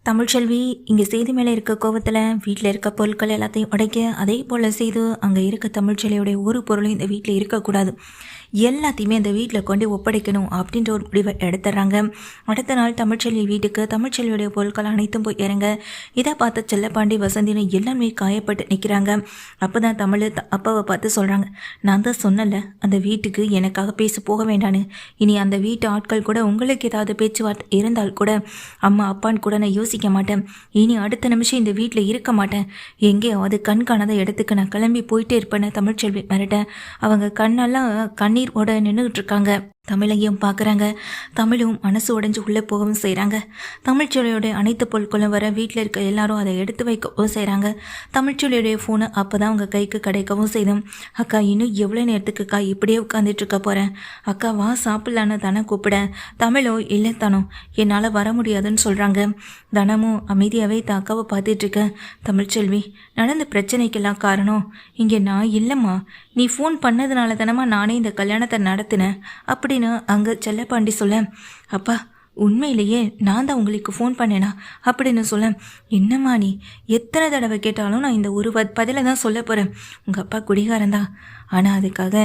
தமிழ்ச்செல்வி இங்கே சேது மேலே இருக்க கோவத்தில் வீட்டில் இருக்க பொருட்கள் எல்லாத்தையும் உடைக்க, அதே போல் செய்து அங்கே இருக்க தமிழ்ச்செல்வியோடைய ஒரு பொருளும் இந்த வீட்டில் இருக்கக்கூடாது, எல்லாத்தையுமே அந்த வீட்டில் கொண்டு ஒப்படைக்கணும் அப்படின்ற ஒரு முடிவை எடுத்துடுறாங்க. அடுத்த நாள் தமிழ்ச்செல்வி வீட்டுக்கு தமிழ்ச்செல்வியோடைய பொருட்கள் அனைத்தும் போய் இறங்க, இதை பார்த்த செல்லப்பாண்டி வசந்தின்னு எல்லாமே காயப்பட்டு நிற்கிறாங்க. அப்போ தான் தமிழ் அப்பாவை பார்த்து சொல்கிறாங்க, நான் தான் சொன்னல அந்த வீட்டுக்கு எனக்காக பேச போக வேண்டான்னு. இனி அந்த வீட்டு ஆட்கள் கூட உங்களுக்கு ஏதாவது பேச்சுவார்த்தை இருந்தால் கூட அம்மா அப்பான்னு கூட நான் யோசிக்க மாட்டேன். இனி அடுத்த நிமிஷம் இந்த வீட்டில் இருக்க மாட்டேன். எங்கேயாவது கண் காணாத இடத்துக்கு நான் கிளம்பி போயிட்டே இருப்பேன்னு தமிழ்ச்செல்வி மிரட்ட, அவங்க கண்ணெல்லாம் கண்ணீர் ஓட நின்றுகிட்டு இருக்காங்க. தமிழையும் பார்க்குறாங்க. தமிழும் மனசு உடைஞ்சு உள்ளே போகவும் செய்கிறாங்க. தமிழ்ச்சொல்லியோடைய அனைத்து பொருட்களும் வர வீட்டில் இருக்க எல்லாரும் அதை எடுத்து வைக்கவும் செய்கிறாங்க. தமிழ்ச்சொல்லியோடைய ஃபோனு அப்போ தான் அவங்க கைக்கு கிடைக்கவும் செய்தோம். அக்கா இன்னும் எவ்வளோ நேரத்துக்குக்கா இப்படியே உட்காந்துட்டு இருக்க போகிறேன், அக்கா வா சாப்பிட்லான்னு தானே கூப்பிட. தமிழோ இல்லை தானோ என்னால் வர முடியாதுன்னு சொல்கிறாங்க. தனமும் அமைதியாகவே அக்காவை பார்த்துட்ருக்க. தமிழ்ச்செல்வி, நடந்த பிரச்சனைக்கெல்லாம் காரணம் இங்கே நான் இல்லைம்மா, நீ ஃபோன் பண்ணதுனால தானம்மா நானே இந்த கல்யாணத்தை நடத்தினேன் அப்படின்னு அங்கே செல்லப்பாண்டி சொல்ல, அப்பா உண்மையிலேயே நான் தான் உங்களுக்கு ஃபோன் பண்ணேனா அப்படின்னு சொல்ல, என்னம்மா நீ எத்தனை தடவை கேட்டாலும் நான் இந்த ஒரு பதிலை தான் சொல்ல போகிறேன், உங்கள் அப்பா குடிகாரன் தான், ஆனால் அதுக்காக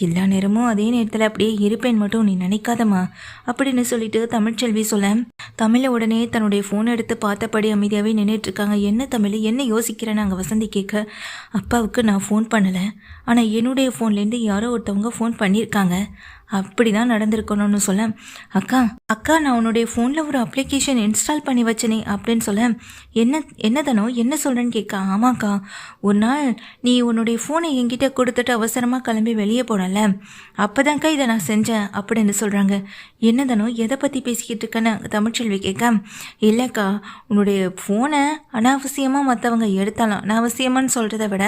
எல்லா நேரமும் அதே நேரத்தில் அப்படியே இருப்பேன் மட்டும் நீ நினைக்காதம்மா அப்படின்னு சொல்லிட்டு தமிழ்ச்செல்வி சொல்ல, தமிழை உடனே தன்னுடைய ஃபோன் எடுத்து பார்த்தபடி அமைதியாகவே நின்றுட்டுருக்காங்க. என்ன தமிழ் என்ன யோசிக்கிறேன்னு அங்கே வசந்தி கேட்க, அப்பாவுக்கு நான் ஃபோன் பண்ணலை, ஆனால் என்னுடைய ஃபோன்லேருந்து யாரோ ஒருத்தவங்க ஃபோன் பண்ணியிருக்காங்க, அப்படி தான் நடந்திருக்கணும்னு சொல்ல, அக்கா அக்கா நான் உன்னுடைய ஃபோனில் ஒரு அப்ளிகேஷன் இன்ஸ்டால் பண்ணி வச்சனே அப்படின்னு சொல்ல, என்னதானோ என்ன சொல்கிறேன்னு கேட்க, ஆமாக்கா ஒரு நாள் நீ உன்னுடைய ஃபோனை என்கிட்ட கொடுத்துட்டு அவசரமாக கிளம்பி வெளியே போனல, அப்போதான்க்கா இதை நான் செஞ்சேன் அப்படின்னு சொல்கிறாங்க. என்னதானோ எதை பற்றி பேசிக்கிட்டு இருக்கேன்னு தமிழ்ச்செல்வி கேட்க, இல்லைக்கா உன்னுடைய ஃபோனை அனாவசியமாக மற்றவங்க எடுத்தாலும், அனாவசியமானு சொல்கிறத விட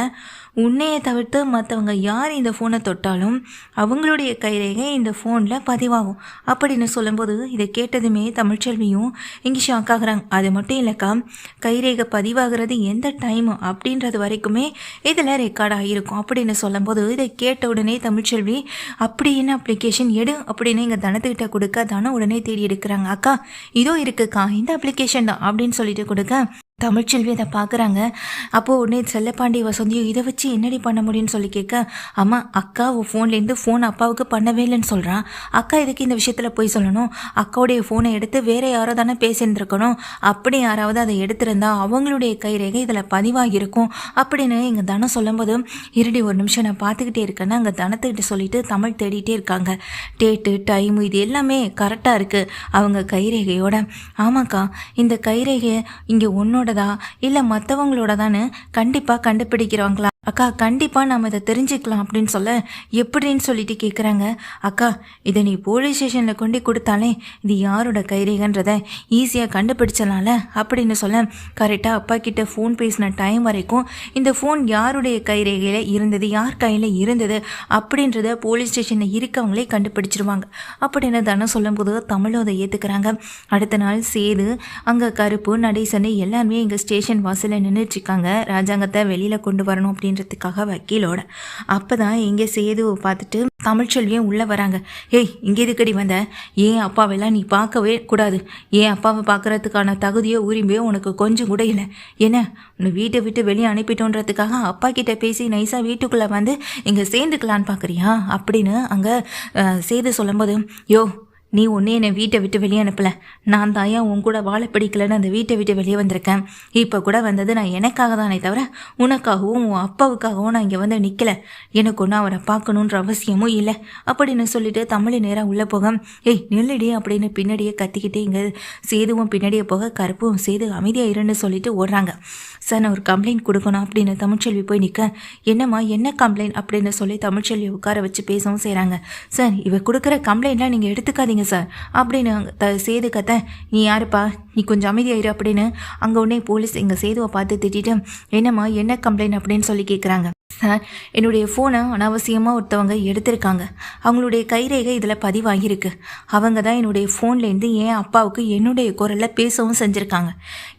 உன்னையை தவிர்த்து மற்றவங்க யார் இந்த ஃபோனை தொட்டாலும் அவங்களுடைய கைரேகை இந்த ஃபோனில் பதிவாகும் அப்படின்னு சொல்லும்போது இதை கேட்டதுமே தமிழ்ச்செல்வியும் இங்கே ஷாக் ஆகுறாங்க. அது மட்டும் இல்லைக்கா, கைரேகை பதிவாகிறது எந்த டைம் அப்படின்றது வரைக்குமே இதில் ரெக்கார்ட் ஆகியிருக்கும் அப்படின்னு சொல்லும்போது இதை கேட்ட உடனே தமிழ்ச்செல்வி அப்படி என்ன அப்ளிகேஷன் எடு அப்படின்னு எங்கள் தனத்துக்கிட்ட கொடுக்க, தானே உடனே தேடி எடுக்கிறாங்க. அக்கா இதோ இருக்குக்கா இந்த அப்ளிகேஷன் தான் அப்படின்னு சொல்லிட்டு கொடுக்க, தமிழ்ச்செல்வி அதை பார்க்குறாங்க. அப்போது உடனே செல்லப்பாண்டி வசந்தியும் இதை வச்சு என்னடி பண்ண முடியும்னு சொல்லி கேட்க, அம்மா அக்கா ஃபோன்லேருந்து ஃபோன் அப்பாவுக்கு பண்ணவே இல்லைன்னு சொல்கிறான், அக்கா இதுக்கு இந்த விஷயத்தில் போய் சொல்லணும், அக்காவுடைய ஃபோனை எடுத்து வேறு யாரோ தானே பேசியிருந்துருக்கணும், அப்படி யாராவது அதை எடுத்திருந்தா அவங்களுடைய கைரேகை இதில் பதிவாகியிருக்கும் அப்படின்னு எங்கள் தனம் சொல்லும்போது, இருடி ஒரு நிமிஷம் நான் பார்த்துக்கிட்டே இருக்கேன்னு அங்கே தனத்துக்கிட்ட சொல்லிட்டு தமிழ் தேடிட்டே இருக்காங்க. டேட்டு டைமு இது எல்லாமே கரெக்டாக இருக்குது அவங்க கைரேகையோட. ஆமாக்கா இந்த கைரேகை இங்கே ஒன்றோட இல்லை மற்றவங்களோடதான்னு கண்டிப்பாக கண்டுபிடிக்கிறவங்களா அக்கா, கண்டிப்பாக நம்ம இதை தெரிஞ்சுக்கலாம் அப்படின்னு சொல்ல, எப்படின்னு சொல்லிட்டு கேட்குறாங்க. அக்கா இதை நீ போலீஸ் ஸ்டேஷனில் கொண்டு கொடுத்தாலே இது யாரோட கைரேகன்றதை ஈஸியாக கண்டுபிடிச்சலாம்ல அப்படின்னு சொல்ல, கரெக்டாக அப்பா கிட்ட ஃபோன் பேசின டைம் வரைக்கும் இந்த ஃபோன் யாருடைய கைரேகையில் இருந்தது, யார் கையில் இருந்தது அப்படின்றத போலீஸ் ஸ்டேஷனில் இருக்கவங்களே கண்டுபிடிச்சிருவாங்க அப்படின்னு தானே சொல்லும்போது தமிழும் அதை ஏற்றுக்கிறாங்க. அடுத்த நாள் சேது அங்கே கருப்பு நடேசன்னு எல்லாருமே எங்கள் ஸ்டேஷன் வாசலில் நின்றுட்டுருக்காங்க. ராஜாங்கத்தை வெளியில் கொண்டு வரணும் அப்படின்னு வக்கீலோட. அப்பதான் இங்கே சேதுவை பார்த்துட்டு தமிழ்ச்செல்வியும் உள்ளே வராங்க. ஏய் இங்கே இதுக்கடி வந்த, ஏன் அப்பாவெல்லாம் நீ பார்க்கவே கூடாது, ஏன் அப்பாவை பார்க்கறதுக்கான தகுதியோ உரிமையோ உனக்கு கொஞ்சம் கூட இல்லை, என்ன உன்னை வீட்டை விட்டு வெளியே அனுப்பிட்டோன்றதுக்காக அப்பா கிட்ட பேசி நைஸாக வீட்டுக்குள்ளே வந்து இங்கே சேர்ந்துக்கலான்னு பார்க்குறியா அப்படின்னு அங்கே சேது சொல்லும்போது, யோ நீ ஒன்றே என்னை வீட்டை விட்டு வெளியே அனுப்பலை, நான் தாயா உன் கூட வாழ பிடிக்கலன்னு அந்த வீட்டை விட்டு வெளியே வந்திருக்கேன், இப்போ கூட வந்தது நான் எனக்காக தானே தவிர உனக்காகவும் உன் அப்பாவுக்காகவும் நான் இங்கே வந்து நிற்கலை, எனக்கு ஒன்றும் அவரை பார்க்கணுன்ற அவசியமும் இல்லை அப்படின்னு சொல்லிட்டு தமிழ் நேராக உள்ளே போக, ஏய் நெல்லடி அப்படின்னு பின்னாடியே கத்திக்கிட்டே இங்கே சேதுவும் பின்னாடியே போக, கருப்பும் சேது அமைதியாக இருன்னு சொல்லிட்டு ஓடுறாங்க. சார் நான் ஒரு கம்ப்ளைண்ட் கொடுக்கணும் அப்படின்னு தமிழ்ச்செல்வி போய் நிற்க, என்னம்மா என்ன கம்ப்ளைண்ட் அப்படின்னு சொல்லி தமிழ்ச்செல்வி உட்கார வச்சு பேசவும் செய்கிறாங்க. சார் இவ கொடுக்குற கம்ப்ளைண்ட்லாம் நீங்கள் எடுத்துக்காதீங்க சார் அப்படின்னு சேது கத்த, நீ யாருப்பா நீ கொஞ்சம் அமைதியாயிரு அப்படின்னு அங்கே உடனே போலீஸ் எங்கள் சேதுவை பார்த்து திட்டிட்டு, என்னம்மா என்ன கம்ப்ளைண்ட் அப்படின்னு சொல்லி கேட்குறாங்க. சார், என்னுடைய ஃபோனை அனாவசியமாக ஒருத்தவங்க எடுத்திருக்காங்க. அவங்களுடைய கைரேகை இதில் பதிவாகியிருக்கு. அவங்க தான் என்னுடைய ஃபோன்லேருந்து என் அப்பாவுக்கு என்னுடைய குரலில் பேசவும் செஞ்சுருக்காங்க.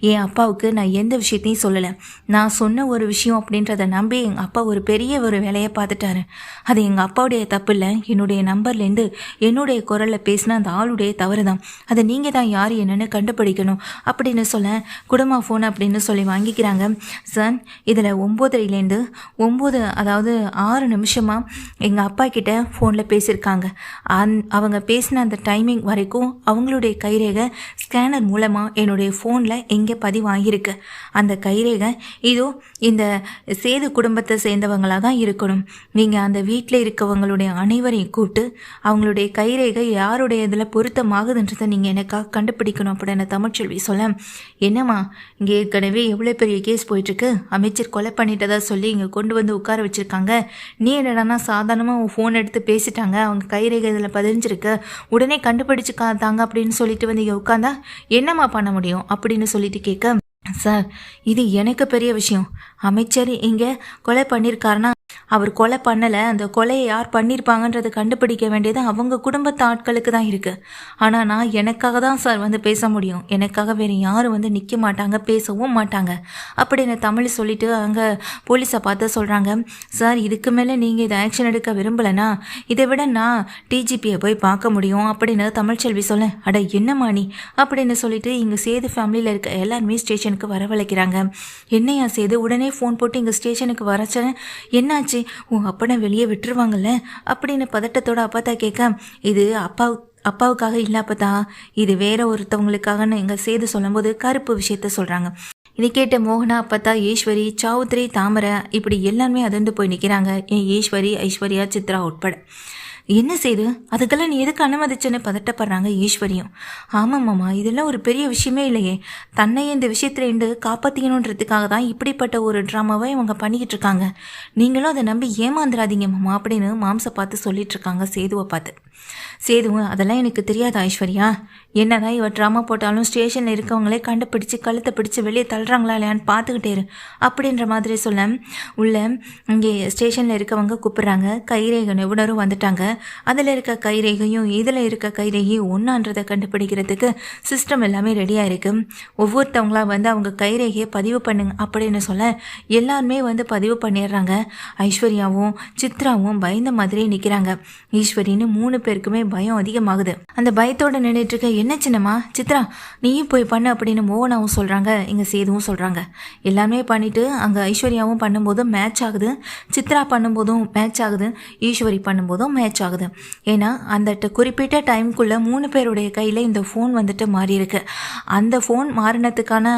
என் அப்பாவுக்கு நான் எந்த விஷயத்தையும் சொல்லலை. நான் சொன்ன ஒரு விஷயம் அப்படின்றத நம்பி எங்கள் அப்பா ஒரு பெரிய ஒரு வேலையை பார்த்துட்டாரு. அது எங்கள் அப்பாவுடைய தப்பு இல்லை. என்னுடைய நம்பர்லேருந்து என்னுடைய குரலில் பேசின அந்த ஆளுடைய தவறு தான். அதை நீங்கள் தான் யார் என்னென்னு கண்டுபிடிக்கணும் அப்படின்னு சொல்ல குடும்ப ஃபோன் அப்படின்னு சொல்லி வாங்கிக்கிறாங்க. சார், இதில் 9:30லேருந்து 9 அதாவது 6 நிமிஷமாக எங்கள் அப்பா கிட்ட ஃபோனில் பேசியிருக்காங்க. அவங்க பேசின அந்த டைமிங் வரைக்கும் அவங்களுடைய கைரேகை ஸ்கேனர் மூலமாக என்னுடைய ஃபோனில் எங்கே பதிவாகியிருக்கு. அந்த கைரேகை இதோ இந்த சேது குடும்பத்தை சேர்ந்தவங்களாக தான் இருக்கணும். நீங்கள் அந்த வீட்டில் இருக்கவங்களுடைய அனைவரையும் கூப்பிட்டு அவங்களுடைய கைரேகை யாருடைய இதில் பொருத்தமாகுதுன்றதை நீங்கள் எனக்காக கண்டுபிடிக்கணும் அப்படின்னு தமிழ்ச்செல்வி சொல்ல, என்னம்மா இங்கே ஏற்கனவே எவ்வளோ பெரிய கேஸ் போயிட்டுருக்கு, அமைச்சர் கொலை பண்ணிட்டதா சொல்லி இங்கே கொண்டு வந்து உட்கார வச்சுருக்காங்க. நீ என்னடானா சாதாரணமாக உன் ஃபோன் எடுத்து பேசிட்டாங்க, அவங்க கைரேகை இதில் பதிஞ்சிருக்கு, உடனே கண்டுபிடிச்சிக்காதாங்க அப்படின்னு சொல்லிட்டு வந்து இங்கே உட்காந்தா என்னம்மா பண்ண முடியும் அப்படின்னு சொல்லிட்டு கேட்க, சார் இது எனக்கு பெரிய விஷயம். அமைச்சர் இங்கே கொலை பண்ணியிருக்காருன்னா அவர் கொலை பண்ணலை, அந்த கொலையை யார் பண்ணியிருப்பாங்கன்றதை கண்டுபிடிக்க வேண்டியது அவங்க குடும்பத்து ஆட்களுக்கு தான் இருக்குது. ஆனால் நான் எனக்காக தான் சார் வந்து பேச முடியும். எனக்காக வேறு யாரும் வந்து நிற்க மாட்டாங்க, பேசவும் மாட்டாங்க அப்படின்னு தமிழ் சொல்லிட்டு அங்கே போலீஸை பார்த்து சொல்கிறாங்க. சார், இதுக்கு மேலே நீங்கள் இதை ஆக்ஷன் எடுக்க விரும்பலைன்னா இதை விட நான் டிஜிபியை போய் பார்க்க முடியும் அப்படின்னு தமிழ்ச்செல்வி சொல்ல, அட என்னம்மா நீ அப்படின்னு சொல்லிட்டு இங்கே சேது ஃபேமிலியில் இருக்க எல்லாருமே ஸ்டேஷனுக்கு வரவழைக்கிறாங்க. என்னையா சேது, உடனே ஃபோன் போட்டு இங்கே ஸ்டேஷனுக்கு வரச்சேன், என்னாச்சு, உன் அப்பனை வெளியே விட்டுருவாங்கல்ல அப்படின்னு பதட்டத்தோட அப்பாத்தா கேட்க, இது அப்பாவுக்காக இல்லாப்பதா, இது வேற ஒருத்தவங்களுக்காகன்னு எங்கள் சேது சொல்லும்போது கருப்பு விஷயத்த சொல்கிறாங்க. இதை கேட்ட மோகனா அப்பத்தா ஈஸ்வரி, சௌத்ரி, தாமரை இப்படி எல்லாருமே அதிர்ந்து போய் நிற்கிறாங்க. ஏன் ஈஸ்வரி, ஐஸ்வர்யா, சித்ரா உட்பட. என்ன செய்து அதுக்கெல்லாம் நீ எதுக்கு அனுமதிச்சுன்னு பதட்டப்படுறாங்க ஈஸ்வரியும். ஆமாம்மாம்மா, இதெல்லாம் ஒரு பெரிய விஷயமே இல்லையே. தன்னையே இந்த விஷயத்துலேருந்து காப்பாற்றிக்கணுன்றதுக்காக தான் இப்படிப்பட்ட ஒரு ட்ராமாவை இவங்க பண்ணிக்கிட்டு இருக்காங்க. நீங்களும் அதை நம்பி ஏமாந்துடாதீங்க மாமா அப்படின்னு மாம்சை பார்த்து சொல்லிட்டு இருக்காங்க சேதுவை பார்த்து. சேதுவும், அதெல்லாம் எனக்கு தெரியாது ஐஸ்வர்யா, என்னதான் இவ ட்ராமா போட்டாலும் ஸ்டேஷனில் இருக்கவங்களே கண்டுபிடிச்சி கழுத்தை பிடிச்சி வெளியே தள்ளுறாங்களா இல்லையான்னு பார்த்துக்கிட்டே இரு அப்படின்ற மாதிரி சொல்ல, உள்ள இங்கே ஸ்டேஷனில் இருக்கவங்க கூப்பிட்றாங்க. கைரேகை நிபுணரும் வந்துட்டாங்க. அதில் இருக்க கைரேகையும் இதில் இருக்க கைரேகையும் ஒன்றான்றதை கண்டுபிடிக்கிறதுக்கு சிஸ்டம் எல்லாமே ரெடியாக இருக்குது. ஒவ்வொருத்தவங்களா வந்து அவங்க கைரேகையை பதிவு பண்ணுங்க அப்படின்னு சொல்ல எல்லாருமே வந்து பதிவு பண்ணிடுறாங்க. ஐஸ்வர்யாவும் சித்ராவும் பயந்த மாதிரியே நிற்கிறாங்க. ஈஸ்வரின்னு 3 பேருக்குமே பயம் அதிகமாகுது. அந்த பயத்தோடு நின்றுட்டு இருக்க, என்ன சின்னம்மா சித்ரா நீயும் போய் பண்ணு அப்படின்னு மோகனாவும் சொல்கிறாங்க, இங்கே சேதுவும் சொல்கிறாங்க. எல்லாமே பண்ணிவிட்டு அங்கே ஐஸ்வர்யாவும் பண்ணும்போது மேட்ச் ஆகுது, சித்ரா பண்ணும்போதும் மேட்ச் ஆகுது, ஈஸ்வரி பண்ணும்போதும் மேட்ச் ஆகுது. ஏன்னா அந்த குறிப்பிட்ட டைமுக்குள்ளே 3 பேருடைய கையில் இந்த ஃபோன் வந்துட்டு மாறி இருக்கு. அந்த ஃபோன் மாறினதுக்கான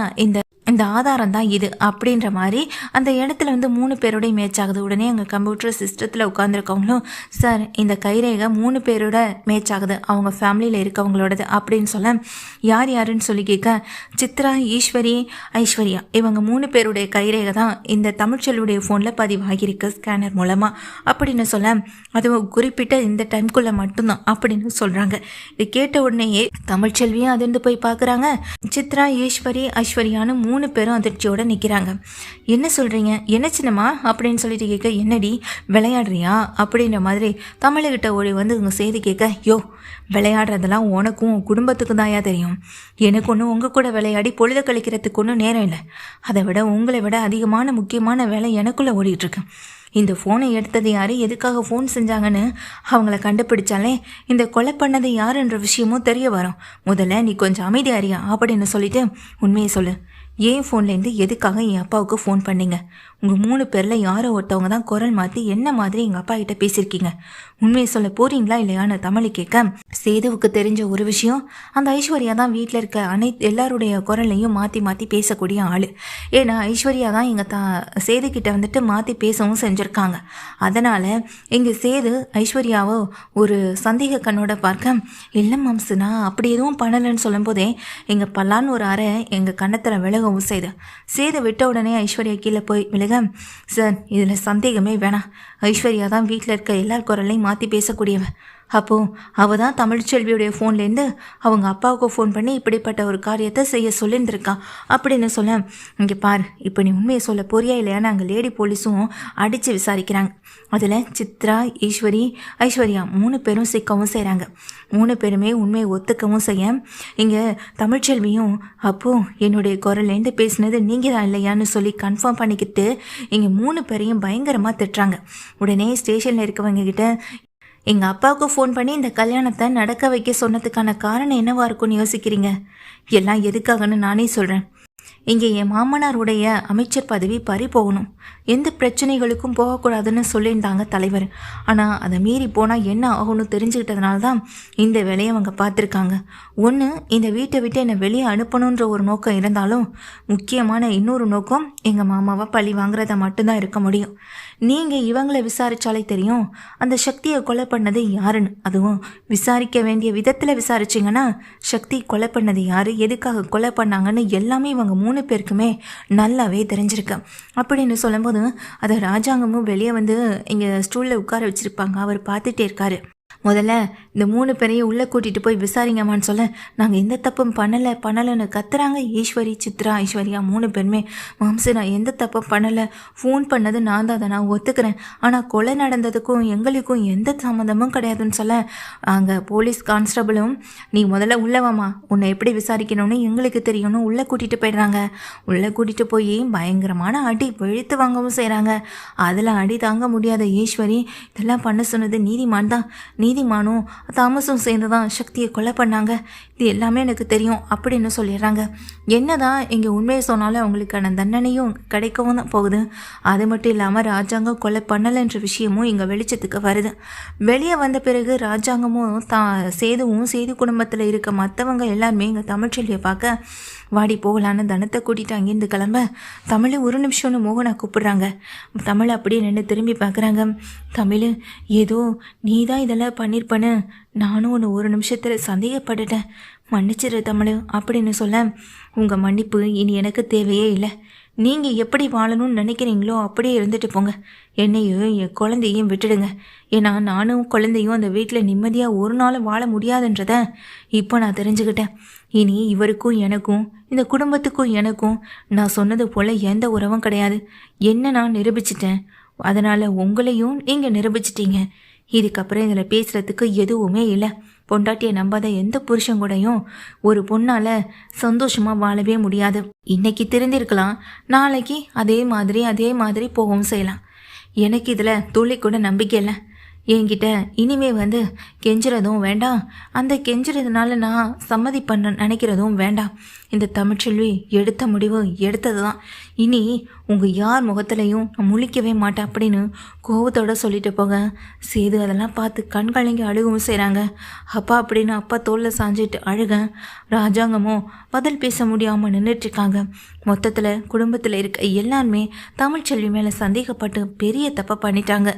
இந்த ஆதாரம் தான் இது அப்படின்ற மாதிரி அந்த இடத்துல வந்து 3 பேரோடய மேட்ச் ஆகுது. உடனே அங்கே கம்ப்யூட்டர் சிஸ்டத்தில் உட்காந்துருக்கவங்களும், சார் இந்த கைரேகை 3 பேரோட மேட்ச் ஆகுது, அவங்க ஃபேமிலியில் இருக்கவங்களோடது அப்படின்னு சொல்ல, யார் யாருன்னு சொல்லி கேட்க, சித்ரா, ஈஸ்வரி, ஐஸ்வர்யா இவங்க 3 பேருடைய கைரேகை தான் இந்த தமிழ்ச்செல்வியுடைய ஃபோனில் பதிவாகியிருக்கு ஸ்கேனர் மூலமாக அப்படின்னு சொல்ல, அது குறிப்பிட்ட இந்த டைம்குள்ளே மட்டும்தான் அப்படின்னு சொல்கிறாங்க. இது கேட்ட உடனேயே தமிழ்ச்செல்வியும் அதிர்ந்து போய் பார்க்குறாங்க. சித்ரா, ஈஸ்வரி, ஐஸ்வர்யான்னு 3 பேரும் அதிர்ச்சியோடு நிற்கிறாங்க. என்ன சொல்கிறீங்க, என்ன சின்னம்மா அப்படின்னு சொல்லிட்டு கேட்க, என்னடி விளையாடுறியா அப்படின்ற மாதிரி தமிழ்கிட்ட ஓடி வந்து இவங்க செய்தி கேட்க, யோ விளையாடுறதெல்லாம் உனக்கும் குடும்பத்துக்கும் தாயா தெரியும். எனக்கு ஒன்றும் உங்கள் கூட விளையாடி பொழுத கழிக்கிறதுக்கு ஒன்றும் நேரம் இல்லை. அதை விட உங்களை விட அதிகமான முக்கியமான வேலை எனக்குள்ளே ஓடிட்டுருக்கு. இந்த ஃபோனை எடுத்தது யார், எதுக்காக ஃபோன் செஞ்சாங்கன்னு அவங்கள கண்டுபிடிச்சாலே இந்த கொலை பண்ணது யாருன்ற விஷயமும் தெரிய வரும். முதல்ல நீ கொஞ்சம் அமைதியாரியா அப்படின்னு சொல்லிட்டு உண்மையை சொல்லு. ஏன் ஃபோன்லேருந்து எதுக்காக என் அப்பாவுக்கு ஃபோன் பண்ணீங்க? உங்கள் 3 பேரில் யாரோ ஒருத்தவங்க தான் குரல் மாற்றி என்ன மாதிரி எங்கள் அப்பா கிட்ட பேசியிருக்கீங்க. உண்மையை சொல்ல போகிறீங்களா இல்லையான்னு தமிழை கேட்க, சேதுவுக்கு தெரிஞ்ச ஒரு விஷயம், அந்த ஐஸ்வர்யா தான் வீட்டில் இருக்க எல்லாருடைய குரலையும் மாற்றி மாற்றி பேசக்கூடிய ஆள். ஏன்னா ஐஸ்வர்யா தான் எங்கள் சேதுக்கிட்ட வந்துட்டு மாற்றி பேசவும் செஞ்சுருக்காங்க. அதனால் எங்கள் சேது ஐஸ்வர்யாவோ ஒரு சந்தேக கண்ணோட பார்க்க, இல்லை மாம்சு நான் அப்படி எதுவும் பண்ணலைன்னு சொல்லும்போதே எங்கள் பல்லான்னு ஒரு அறை எங்கள் கன்னத்தில் விலகவும் சேது விட்ட உடனே ஐஸ்வர்யா கீழே போய் விலக, சார் இதில் சந்தேகமே வேணாம், ஐஸ்வர்யா தான் வீட்டில் இருக்க எல்லார் குரலையும் மாற்றி பேசக்கூடியவன். அப்போது அவள் தான் தமிழ்ச்செல்வியுடைய ஃபோன்லேருந்து அவங்க அப்பாவுக்கு ஃபோன் பண்ணி இப்படிப்பட்ட ஒரு காரியத்தை செய்ய சொல்லியிருந்திருக்கா அப்படின்னு சொல்ல, இங்கே பார், இப்போ நீ உண்மையை சொல்ல போறியா இல்லையான்னு அங்கே லேடி போலீஸும் அடித்து விசாரிக்கிறாங்க. அதில் சித்ரா, ஐஸ்வர்யா 3 பேரும் சிக்கவும் செய்கிறாங்க. 3 பேருமே உண்மையை ஒத்துக்கவும் செய்ய, இங்கே தமிழ்ச்செல்வியும் அப்போது என்னுடைய குரல்லேருந்து பேசினது நீங்கள் தான் இல்லையான்னு சொல்லி கன்ஃபார்ம் பண்ணிக்கிட்டு இங்கே 3 பேரையும் பயங்கரமாக திட்டுறாங்க. உடனே ஸ்டேஷனில் இருக்கவங்க கிட்ட, எங்கள் அப்பாவுக்கு ஃபோன் பண்ணி இந்த கல்யாணத்தை நடக்க வைக்க சொன்னதுக்கான காரணம் என்னவா இருக்கும்னு யோசிக்கிறீங்க? எல்லாம் எதுக்காகன்னு நானே சொல்கிறேன். இங்கே என் மாமனாருடைய அமைச்சர் பதவி பறி போகணும், எந்த பிரச்சனைகளுக்கும் போகக்கூடாதுன்னு சொல்லியிருந்தாங்க தலைவர். ஆனால் அதை மீறி போனால் என்ன ஆகும்னு தெரிஞ்சுக்கிட்டதுனால தான் இந்த வேலையை அவங்க பார்த்துருக்காங்க. ஒன்று, இந்த வீட்டை விட்டு என்னை வெளியே அனுப்பணுன்ற ஒரு நோக்கம் இருந்தாலும் முக்கியமான இன்னொரு நோக்கம் எங்கள் மாமாவை பழி வாங்குறத மட்டும்தான் இருக்க முடியும். நீங்கள் இவங்களை விசாரித்தாலே தெரியும் அந்த சக்தியை கொலை பண்ணது யாருன்னு. அதுவும் விசாரிக்க வேண்டிய விதத்தில் விசாரிச்சிங்கன்னா சக்தி கொலை பண்ணது யார், எதுக்காக கொலை பண்ணாங்கன்னு எல்லாமே இவங்க 3 பேருக்குமே நல்லாவே தெரிஞ்சிருக்கு. அப்படின்னு சொல்லும்போது அதை ராஜாங்கமும் வெளியே வந்து இங்கே ஸ்டூலில் உட்கார வச்சுருப்பாங்க. அவர் பார்த்துட்டே இருக்காரு. முதல்ல இந்த 3 பேரையும் உள்ளே கூட்டிகிட்டு போய் விசாரிங்கம்மான்னு சொல்ல, நாங்கள் எந்த தப்பும் பண்ணலைன்னு கத்துறாங்க. ஈஸ்வரி, சித்ரா, ஐஸ்வர்யா 3 பேருமே, மாம்சு நான் எந்த தப்பும் பண்ணலை, ஃபோன் பண்ணது நான் தான், அதை நான் ஒத்துக்கிறேன், ஆனால் கொலை நடந்ததுக்கும் எங்களுக்கும் எந்த சம்மந்தமும் கிடையாதுன்னு சொல்ல, அங்கே போலீஸ் கான்ஸ்டபிளும், நீ முதல்ல உள்ளவாமா, உன்னை எப்படி விசாரிக்கணும்னு எங்களுக்கு தெரியணும், உள்ளே கூட்டிகிட்டு போயிடுறாங்க. உள்ளே கூட்டிகிட்டு போய் பயங்கரமான அடி வெளுத்து வாங்கவும் செய்கிறாங்க. அதில் அடி தாங்க முடியாத ஈஸ்வரி, இதெல்லாம் பண்ண சொன்னது நீதிமான் தான், நீதிமானும் தாமஸும் சேர்ந்து தான் சக்தியை கொலை பண்ணாங்க, இது எல்லாமே எனக்கு தெரியும் அப்படின்னு சொல்லிடுறாங்க. என்னதான் இங்கே உண்மையை சொன்னாலும் அவங்களுக்கான தண்டனையும் கிடைக்கவும் தான் போகுது. அது மட்டும் இல்லாமல் ராஜாங்கம் கொலை பண்ணலைன்ற விஷயமும் இங்கே வெளிச்சத்துக்கு வருது. வெளியே வந்த பிறகு ராஜாங்கமும் சேதுவும் சேது குடும்பத்தில் இருக்க மற்றவங்க எல்லாருமே இங்கே தமிழ்ச்செல்வியை பார்க்க, வாடி போகலான்னு தனத்தை கூட்டிகிட்டு அங்கேருந்து கிளம்ப, தமிழ் ஒரு நிமிஷம்னு மோகனை கூப்பிடுறாங்க. தமிழ் அப்படியே நின்று திரும்பி பார்க்குறாங்க. தமிழ், ஏதோ நீ தான் இதெல்லாம் பண்ணியிருப்பேன்னு நானும் ஒன்று ஒரு நிமிஷத்தில் சந்தேகப்பட்டுட்டேன், மன்னிச்சிரு தமிழ் அப்படின்னு சொல்ல, உங்கள் மன்னிப்பு இனி எனக்கு தேவையே இல்லை, நீங்கள் எப்படி வாழணும்னு நினைக்கிறீங்களோ அப்படியே இருந்துட்டு போங்க, என்னையும் என் குழந்தையும் விட்டுடுங்க. ஏன்னா நானும் குழந்தையும் அந்த வீட்டில் நிம்மதியாக ஒரு நாளும் வாழ முடியாதுன்றத இப்போ நான் தெரிஞ்சுக்கிட்டேன். இனி இவருக்கும் எனக்கும் இந்த குடும்பத்துக்கும் எனக்கும் நான் சொன்னது போல் எந்த உறவும் கிடையாது. என்ன நான் நிரூபிச்சிட்டேன், அதனால் உங்களையும் நீங்கள் நிரூபிச்சிட்டீங்க. இதுக்கப்புறம் இதில் பேசுகிறதுக்கு எதுவுமே இல்லை. பொண்டாட்டியை நம்பாத எந்த புருஷன் கூடயும் ஒரு பொண்ணால் சந்தோஷமாக வாழவே முடியாது. இன்னைக்கு தெரிந்திருக்கலாம், நாளைக்கு அதே மாதிரி போகவும் செய்யலாம். எனக்கு இதில் துளி கூட நம்பிக்கை இல்லை. என்கிட்ட இனிமே வந்து கெஞ்சுறதும் வேண்டாம், அந்த கெஞ்சுறதுனால நான் சம்மதி பண்ண நினைக்கிறதும் வேண்டாம். இந்த தமிழ்ச்செல்வி எடுத்த முடிவு எடுத்தது தான். இனி உங்கள் யார் முகத்துலையும் நான் முழிக்கவே மாட்டேன் அப்படின்னு கோவத்தோடு சொல்லிட்டு போக, சேது அதெல்லாம் பார்த்து கண்கலங்கி அழுகவும் செய்கிறாங்க. அப்பா அப்படின்னு அப்பா தோளில் சாஞ்சிட்டு அழுக, ராஜாங்கமோ பதில் பேச முடியாமல் நின்றுட்டுருக்காங்க. மொத்தத்தில் குடும்பத்தில் இருக்க எல்லாருமே தமிழ்ச்செல்வி மேலே சந்தேகப்பட்டு பெரிய தப்பை பண்ணிட்டாங்க.